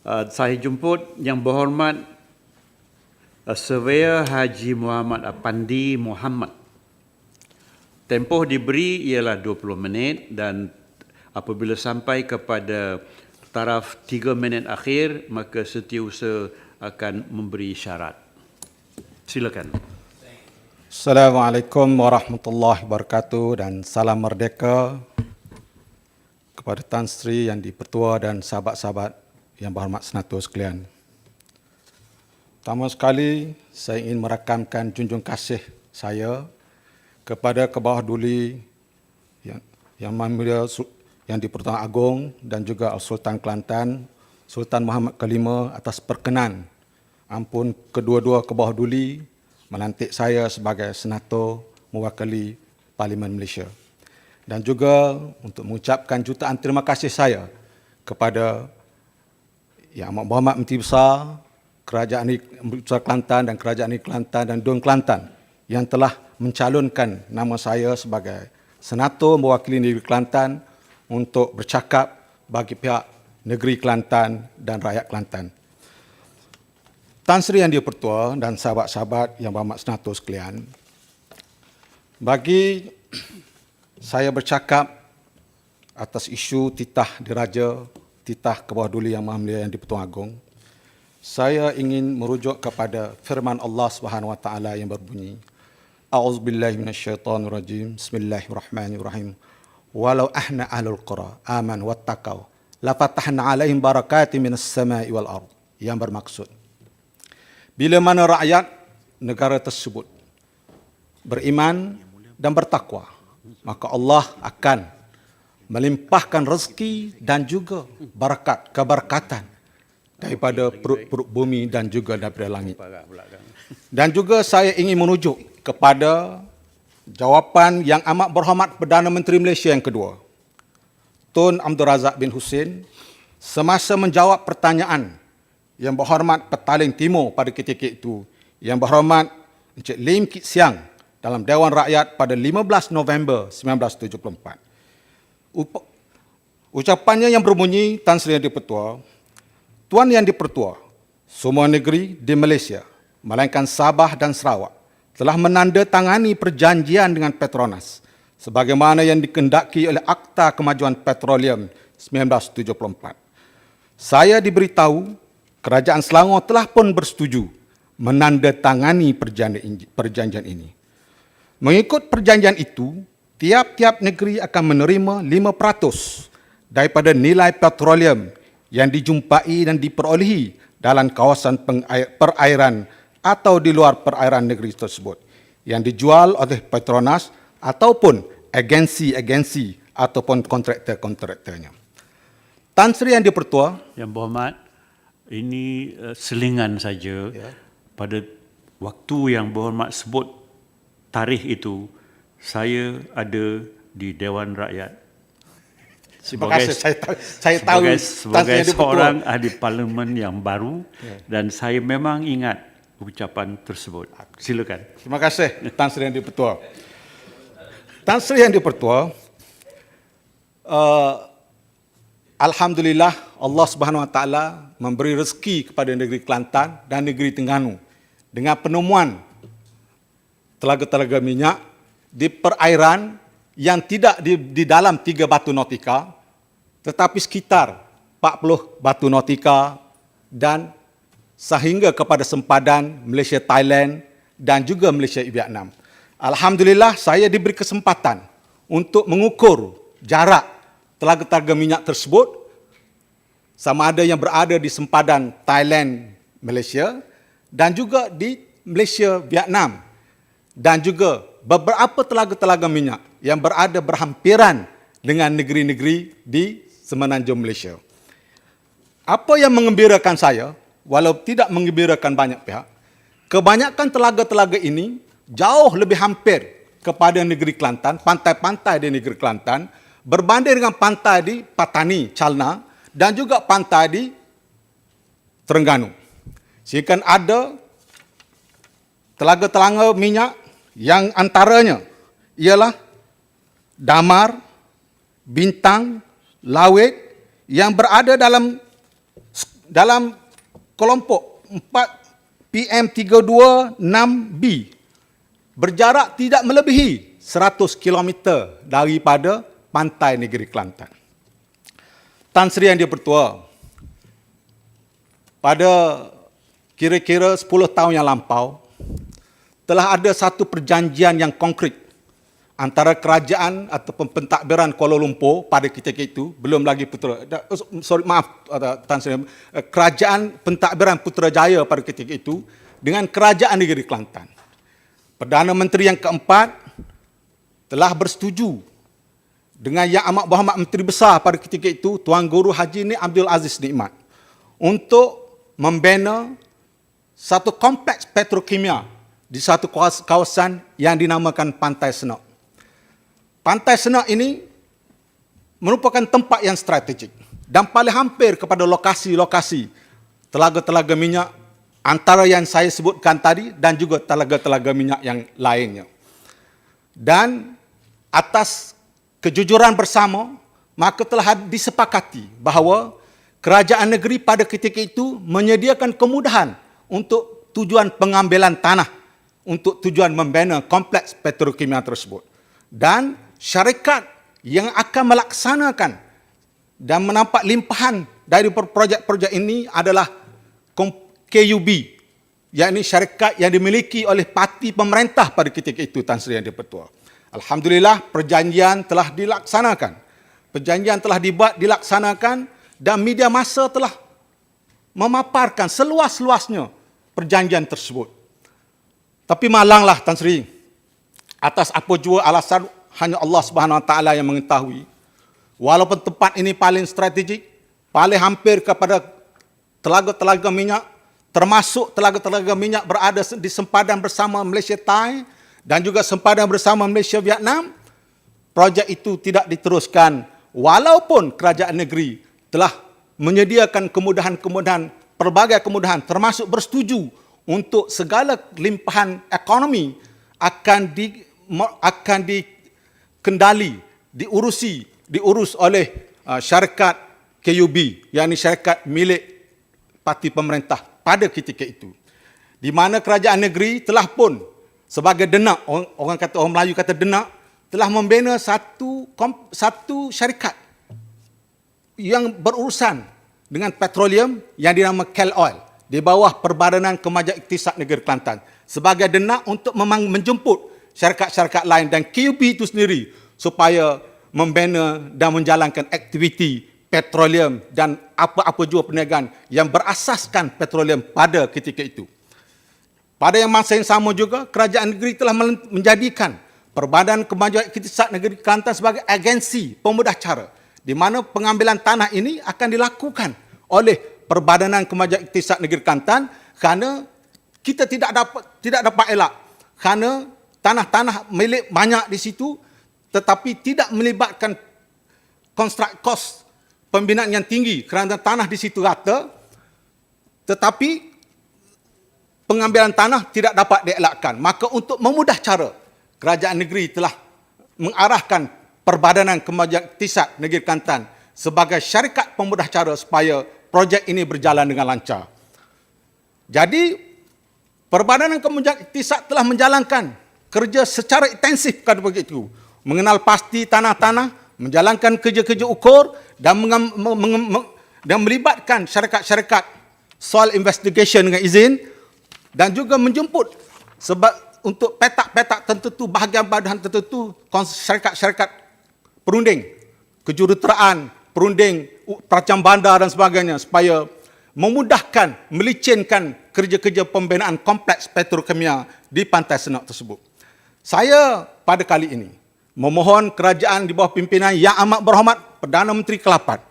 Saya jemput Yang Berhormat Surveyor Haji Muhammad Apandi Muhammad. Tempoh diberi ialah 20 minit dan apabila sampai kepada taraf 3 minit akhir, maka setiausaha akan memberi syarat. Silakan. Assalamualaikum warahmatullahi wabarakatuh dan salam merdeka kepada Tan Sri Yang di-Pertua dan sahabat-sahabat yang berhormat senator sekalian. Pertama sekali, saya ingin merakamkan junjung kasih saya kepada Kebawah Duli yang Mulia Yang di-Pertuan Agong dan juga Sultan Kelantan, Sultan Muhammad Kelima atas perkenan ampun kedua-dua Kebawah Duli melantik saya sebagai senator mewakili Parlimen Malaysia. Dan juga untuk mengucapkan jutaan terima kasih saya kepada Yang Amat Berhormat Menteri Besar Kerajaan Negeri Besar Kelantan dan Kerajaan Negeri Kelantan dan Dun Kelantan yang telah mencalonkan nama saya sebagai senator mewakili negeri Kelantan untuk bercakap bagi pihak negeri Kelantan dan rakyat Kelantan. Tan Sri Yang di-Pertua dan sahabat-sahabat yang berhormat senator sekalian, bagi saya bercakap atas isu titah diraja, titah Kebawah Duli Yang Maha Mulia Yang di-Pertuan Agong, saya ingin merujuk kepada firman Allah Subhanahu Wa Taala yang berbunyi, A'udzubillahi minasyaitonirrajim. Bismillahirrahmanirrahim. Walau ahna ahlul qura aman wattaqau la fatahna alaihim barakatin minas sama'i wal ard. Yang bermaksud, bila mana rakyat negara tersebut beriman dan bertakwa, maka Allah akan melimpahkan rezeki dan juga barakat, keberkatan daripada perut-perut bumi dan juga daripada langit. Dan juga saya ingin merujuk kepada jawapan Yang Amat Berhormat Perdana Menteri Malaysia yang kedua, Tun Abdul Razak bin Hussein, semasa menjawab pertanyaan Yang Berhormat Petaling Timur pada ketika itu, Yang Berhormat Encik Lim Kit Siang dalam Dewan Rakyat pada 15 November 1974. Ucapannya yang berbunyi, Tan Sri Yang di-Pertua, Tuan Yang di-Pertua, semua negeri di Malaysia, melainkan Sabah dan Sarawak, telah menandatangani perjanjian dengan Petronas sebagaimana yang dikehendaki oleh Akta Kemajuan Petroleum 1974. Saya diberitahu Kerajaan Selangor telah pun bersetuju menandatangani perjanjian ini. Mengikut perjanjian itu, tiap-tiap negeri akan menerima 5% daripada nilai petroleum yang dijumpai dan diperolehi dalam kawasan perairan atau di luar perairan negeri tersebut yang dijual oleh Petronas ataupun agensi-agensi ataupun kontraktor-kontraktornya. Tan Sri Yang di-Pertua, Yang Berhormat, ini selingan saja. Pada waktu Yang Berhormat sebut tarikh itu, saya ada di Dewan Rakyat. Sebagai seorang ahli parlimen yang baru, dan saya memang ingat ucapan tersebut. Silakan. Terima kasih Tan Sri Yang di-Pertua. Tan Sri Yang di-Pertua, alhamdulillah Allah Subhanahu Wa Taala memberi rezeki kepada negeri Kelantan dan negeri Terengganu dengan penemuan telaga-telaga minyak di perairan yang tidak di dalam 3 batu nautika, tetapi sekitar 40 batu nautika dan sehingga kepada sempadan Malaysia Thailand dan juga Malaysia Vietnam. Alhamdulillah saya diberi kesempatan untuk mengukur jarak telaga-telaga minyak tersebut sama ada yang berada di sempadan Thailand, Malaysia dan juga di Malaysia, Vietnam dan juga beberapa telaga-telaga minyak yang berada berhampiran dengan negeri-negeri di semenanjung Malaysia. Apa yang mengembirakan saya, walau tidak mengembirakan banyak pihak, kebanyakan telaga-telaga ini jauh lebih hampir kepada negeri Kelantan, pantai-pantai di negeri Kelantan, berbanding dengan pantai di Patani, Chalna, dan juga pantai di Terengganu. Sehingga ada telaga-telaga minyak yang antaranya ialah Damar, Bintang, Lawit yang berada dalam dalam kelompok 4 PM326B berjarak tidak melebihi 100 km daripada pantai negeri Kelantan. Tan Sri Yang Di-Pertua, pada kira-kira 10 tahun yang lampau, telah ada satu perjanjian yang konkret antara kerajaan ataupun pentadbiran Kuala Lumpur pada ketika itu, belum lagi Tan Sri, kerajaan pentadbiran Putrajaya pada ketika itu dengan kerajaan negeri Kelantan. Perdana Menteri yang keempat telah bersetuju dengan Yang Amat Berhormat Menteri Besar pada ketika itu, Tuan Guru Haji Abdul Aziz Nikmat, untuk membina satu kompleks petrokimia di satu kawasan yang dinamakan Pantai Senak. Pantai Senak ini merupakan tempat yang strategik dan paling hampir kepada lokasi-lokasi telaga-telaga minyak antara yang saya sebutkan tadi dan juga telaga-telaga minyak yang lainnya. Dan atas kejujuran bersama, maka telah disepakati bahawa kerajaan negeri pada ketika itu menyediakan kemudahan untuk tujuan pengambilan tanah untuk tujuan membina kompleks petrokimia tersebut. Dan syarikat yang akan melaksanakan dan menampak limpahan dari projek-projek ini adalah KUB, yakni syarikat yang dimiliki oleh parti pemerintah pada ketika itu, Tan Sri Yang Di-Pertua. Alhamdulillah, perjanjian telah dilaksanakan. Perjanjian telah dilaksanakan dan media massa telah memaparkan seluas-luasnya perjanjian tersebut. Tapi malanglah Tan Sri, atas apa jua alasan hanya Allah Subhanahu Wa Taala yang mengetahui. Walaupun tempat ini paling strategik, paling hampir kepada telaga-telaga minyak, termasuk telaga-telaga minyak berada di sempadan bersama Malaysia Thai dan juga sempadan bersama Malaysia Vietnam, projek itu tidak diteruskan walaupun kerajaan negeri telah menyediakan kemudahan-kemudahan, pelbagai kemudahan, termasuk bersetuju untuk segala limpahan ekonomi akan dikendali, diurus oleh syarikat KUB, yakni syarikat milik parti pemerintah pada ketika itu. Di mana kerajaan negeri telah pun sebagai denak, orang Melayu kata denak, telah membina satu syarikat yang berurusan dengan petroleum yang dinamakan Kel Oil di bawah Perbadanan Kemajuan Iktisad Negeri Kelantan sebagai denak untuk menjemput syarikat-syarikat lain dan KUB itu sendiri supaya membina dan menjalankan aktiviti petroleum dan apa-apa jua perniagaan yang berasaskan petroleum pada ketika itu. Pada yang masa yang sama juga, kerajaan negeri telah menjadikan Perbadanan Kemajuan Iktisad Negeri Kelantan sebagai agensi pemudah cara di mana pengambilan tanah ini akan dilakukan oleh Perbadanan Kemajuan Iktisad Negeri Kelantan kerana kita tidak dapat elak kerana tanah-tanah milik banyak di situ tetapi tidak melibatkan kos pembinaan yang tinggi kerana tanah di situ rata, tetapi pengambilan tanah tidak dapat dielakkan. Maka untuk memudah cara, kerajaan negeri telah mengarahkan Perbadanan Kemajuan Iktisad Negeri Kelantan sebagai syarikat pemudah cara supaya projek ini berjalan dengan lancar. Jadi, Perbadanan Kemajuan Iktisad telah menjalankan kerja secara intensif pada begitu, mengenal pasti tanah-tanah, menjalankan kerja-kerja ukur dan melibatkan syarikat-syarikat soil investigation dengan izin dan juga menjemput sebab untuk petak-petak tertentu, bahagian-bahagian tertentu, syarikat-syarikat perunding, kejuruteraan, perunding, peracam bandar dan sebagainya supaya memudahkan, melicinkan kerja-kerja pembinaan kompleks petrokimia di Pantai Senak tersebut. Saya pada kali ini memohon kerajaan di bawah pimpinan Yang Amat Berhormat Perdana Menteri ke-8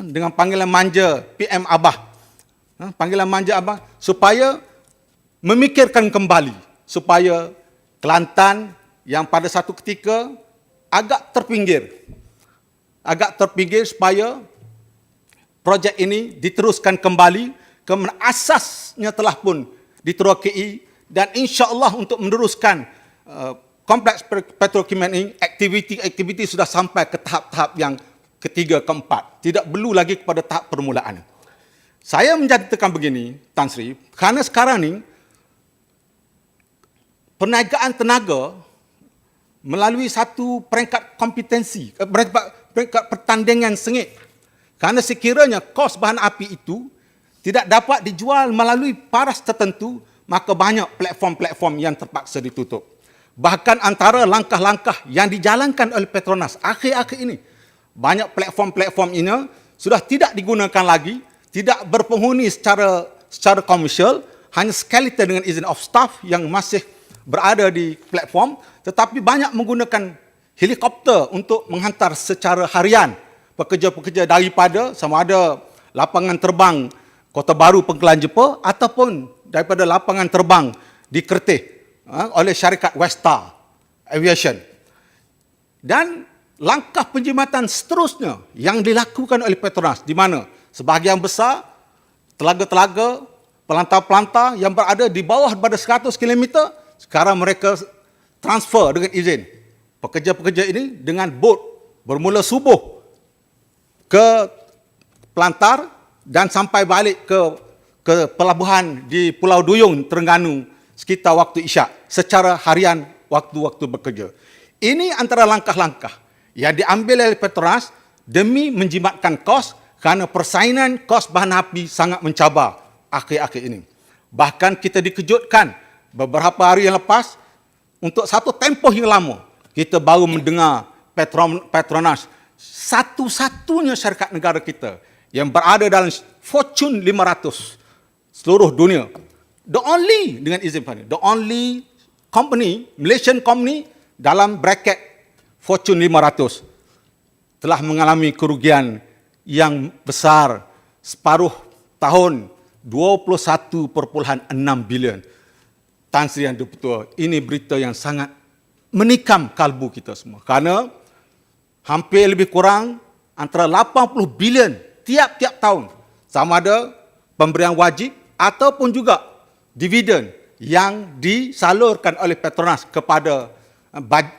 dengan panggilan manja PM Abah, panggilan manja Abah supaya memikirkan kembali supaya Kelantan yang pada satu ketika agak terpinggir supaya projek ini diteruskan kembali kerana asasnya telah pun diterokai dan insya-Allah untuk meneruskan kompleks petrokimia ini aktiviti sudah sampai ke tahap-tahap yang ketiga, keempat. Tidak perlu lagi kepada tahap permulaan. Saya menjadikan begini, Tan Sri, kerana sekarang ni perniagaan tenaga melalui satu peringkat kompetensi, peringkat pertandingan sengit. Kerana sekiranya kos bahan api itu tidak dapat dijual melalui paras tertentu, maka banyak platform-platform yang terpaksa ditutup. Bahkan antara langkah-langkah yang dijalankan oleh Petronas akhir-akhir ini, banyak platform-platform ini sudah tidak digunakan lagi, tidak berpenghuni secara komersial, hanya skeleton dengan izin of staff yang masih berada di platform, tetapi banyak menggunakan helikopter untuk menghantar secara harian pekerja-pekerja daripada sama ada lapangan terbang Kota Baru Pengkelan Jepun ataupun daripada lapangan terbang di Kertih oleh syarikat Westar Aviation. Dan langkah penjimatan seterusnya yang dilakukan oleh Petronas, di mana sebahagian besar telaga-telaga, pelantar-pelantar yang berada di bawah daripada 100 km, sekarang mereka transfer dengan izin. Pekerja-pekerja ini dengan bot bermula subuh ke pelantar dan sampai balik ke pelabuhan di Pulau Duyung, Terengganu sekitar waktu isyak secara harian waktu-waktu bekerja. Ini antara langkah-langkah yang diambil oleh Petronas demi menjimatkan kos kerana persaingan kos bahan api sangat mencabar akhir-akhir ini. Bahkan kita dikejutkan beberapa hari yang lepas, untuk satu tempoh yang lama, kita baru mendengar Petronas, satu-satunya syarikat negara kita yang berada dalam Fortune 500 seluruh dunia. The only, dengan izin Fahmi, the only company, Malaysian company dalam bracket Fortune 500 telah mengalami kerugian yang besar separuh tahun 21.6 bilion. Tan Sri Yang Dipertua, ini berita yang sangat menikam kalbu kita semua. Kerana hampir lebih kurang antara 80 bilion tiap-tiap tahun, sama ada pemberian wajib ataupun juga dividen yang disalurkan oleh Petronas kepada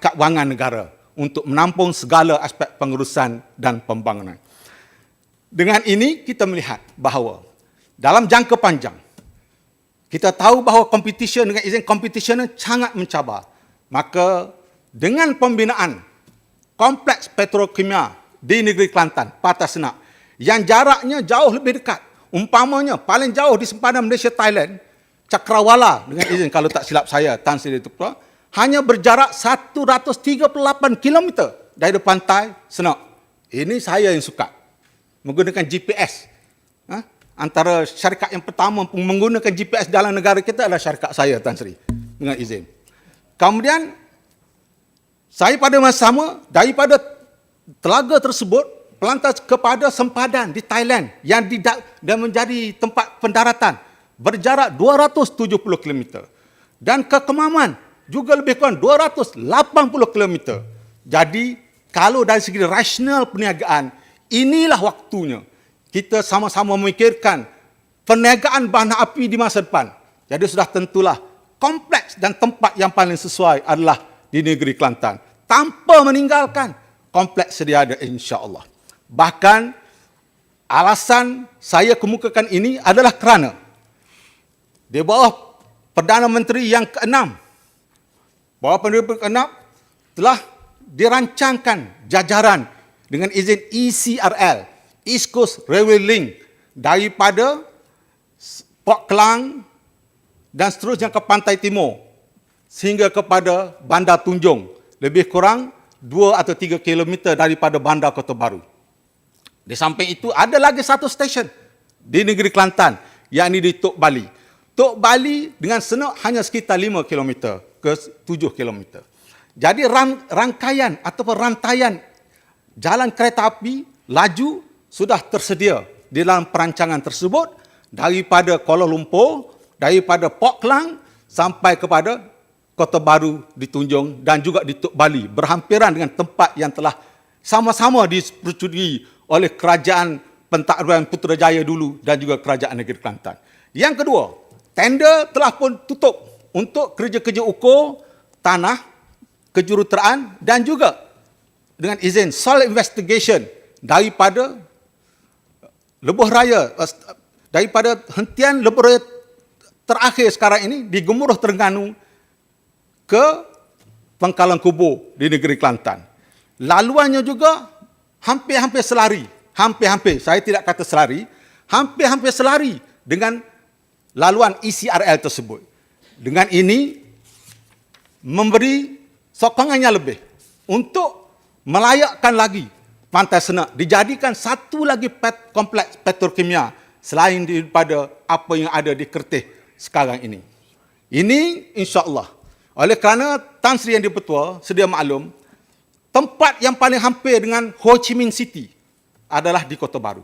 kewangan negara untuk menampung segala aspek pengurusan dan pembangunan. Dengan ini kita melihat bahawa dalam jangka panjang, kita tahu bahawa competition dengan izin competition sangat mencabar. Maka dengan pembinaan kompleks petrokimia di negeri Kelantan, Patah Senak, yang jaraknya jauh lebih dekat, umpamanya paling jauh di sempadan Malaysia-Thailand, Cakrawala dengan izin kalau tak silap saya, Tan Sri Dipertua, hanya berjarak 138 km dari pantai Senak. Ini saya yang suka menggunakan GPS. Antara syarikat yang pertama menggunakan GPS dalam negara kita adalah syarikat saya, Tan Sri, dengan izin. Kemudian, saya pada masa sama, daripada telaga tersebut, pelantar kepada sempadan di Thailand yang dan menjadi tempat pendaratan berjarak 270 km. Dan ke Kemaman juga lebih kurang 280 km. Jadi, kalau dari segi rasional perniagaan, inilah waktunya kita sama-sama memikirkan perniagaan bahan api di masa depan. Jadi sudah tentulah kompleks dan tempat yang paling sesuai adalah di negeri Kelantan. Tanpa meninggalkan kompleks sedia ada, insya-Allah. Bahkan alasan saya kemukakan ini adalah kerana di bawah Perdana Menteri yang ke-6, bawah Perdana Menteri ke-6 telah dirancangkan jajaran dengan izin ECRL, East Coast Railway Link, daripada Port Klang dan seterusnya ke pantai timur sehingga kepada Bandar Tunjung, lebih kurang 2 atau 3 km daripada Bandar Kota Baru. Di samping itu ada lagi satu stesen di negeri Kelantan, yakni di Tok Bali. Tok Bali dengan Senak hanya sekitar 5 km ke 7 km. Jadi rangkaian ataupun rantaian jalan kereta api laju sudah tersedia di dalam perancangan tersebut, daripada Kuala Lumpur, daripada Port Klang sampai kepada Kota Baru di Tunjung dan juga di Tok Bali, berhampiran dengan tempat yang telah sama-sama dipersetujui oleh Kerajaan Pentadbiran Putrajaya dulu dan juga Kerajaan Negeri Kelantan. Yang kedua, tender telah pun tutup untuk kerja-kerja ukur tanah, kejuruteraan dan juga dengan izin soil investigation daripada Lebuh Raya, daripada hentian laboratorium terakhir sekarang ini di Gemuruh Terengganu ke Pangkalan Kubur di negeri Kelantan. Laluannya juga hampir-hampir selari. Hampir-hampir, saya tidak kata selari, hampir-hampir selari dengan laluan ECRL tersebut. Dengan ini, memberi sokongan yang lebih untuk melayakkan lagi Pantai Senak, dijadikan satu lagi kompleks petrokimia selain daripada apa yang ada di Kertih sekarang ini. Ini insya-Allah. Oleh kerana Tan Sri Yang di-Pertua sedia maklum, tempat yang paling hampir dengan Ho Chi Minh City adalah di Kota Baru.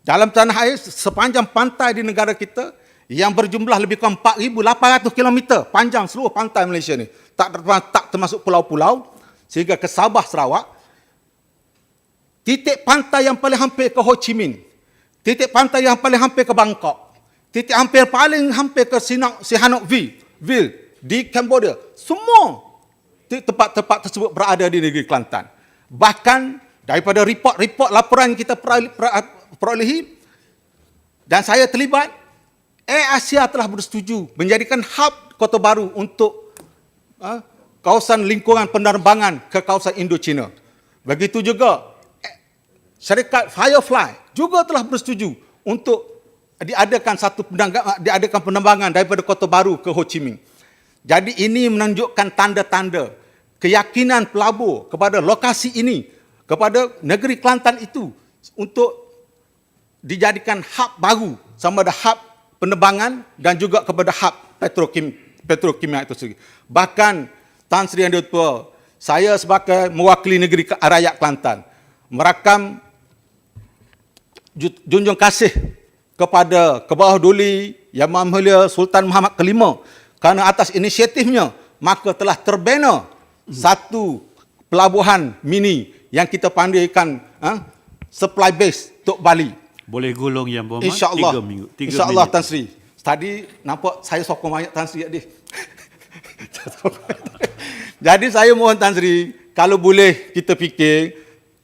Dalam tanah air sepanjang pantai di negara kita yang berjumlah lebih kurang 4,800 km panjang seluruh pantai Malaysia ni. Tak termasuk pulau-pulau sehingga ke Sabah, Sarawak. Titik pantai yang paling hampir ke Ho Chi Minh, titik pantai yang paling hampir ke Bangkok, titik paling hampir ke Sihanouk Ville di Cambodia. Semua tempat-tempat tersebut berada di negeri Kelantan. Bahkan daripada report laporan kita perolehi dan saya terlibat, Air Asia telah bersetuju menjadikan hub Kota Baru untuk kawasan lingkungan penerbangan ke kawasan Indo-China. Begitu juga syarikat Firefly juga telah bersetuju untuk diadakan penerbangan daripada Kota Baru ke Ho Chi Minh. Jadi ini menunjukkan tanda-tanda keyakinan pelabur kepada lokasi ini, kepada negeri Kelantan itu untuk dijadikan hub baru, sama ada hub penerbangan dan juga kepada hub petrokimia itu sendiri. Bahkan Tan Sri Yang di-Pertua, saya sebagai mewakili negeri rakyat Kelantan, merakam junjung kasih kepada Kebawah Duli Yang Maha Mulia Sultan Muhammad Kelima kerana atas inisiatifnya maka telah terbina satu pelabuhan mini yang kita pandaikan supply base Tok Bali. Boleh golong Yang Berhormat InsyaAllah. 3 minggu. InsyaAllah Tan Sri. Tadi nampak saya sokong banyak Tan Sri tadi. Jadi saya mohon Tan Sri, kalau boleh kita fikir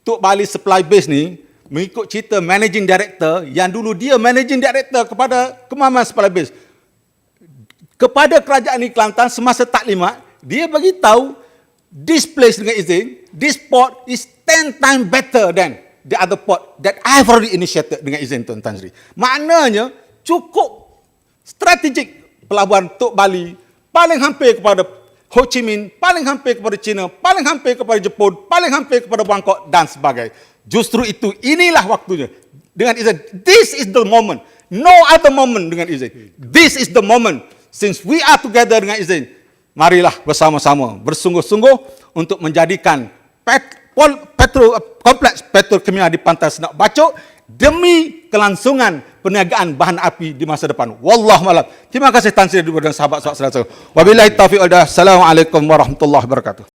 Tok Bali supply base ni mengikut cerita managing director yang dulu dia managing director kepada Kemaman supply base kepada kerajaan di Kelantan semasa taklimat, dia bagi tahu this place dengan izin, this port is 10 times better than the other port that I have already initiated dengan izin Tuan Tan Sri. Maknanya cukup strategik pelabuhan Tok Bali, paling hampir kepada Ho Chi Minh, paling hampir kepada China, paling hampir kepada Jepun, paling hampir kepada Bangkok dan sebagainya. Justru itu, inilah waktunya. Dengan izin, this is the moment. No other moment dengan izin. This is the moment. Since we are together dengan izin, marilah bersama-sama bersungguh-sungguh untuk menjadikan kompleks petrokimia di Pantai Senak Bacok demi kelangsungan perniagaan bahan api di masa depan. Wallahu a'lam. Terima kasih Tan Sri dan sahabat-sahabat. Wabillahi taufiq wal hidayah. Assalamualaikum warahmatullahi wabarakatuh.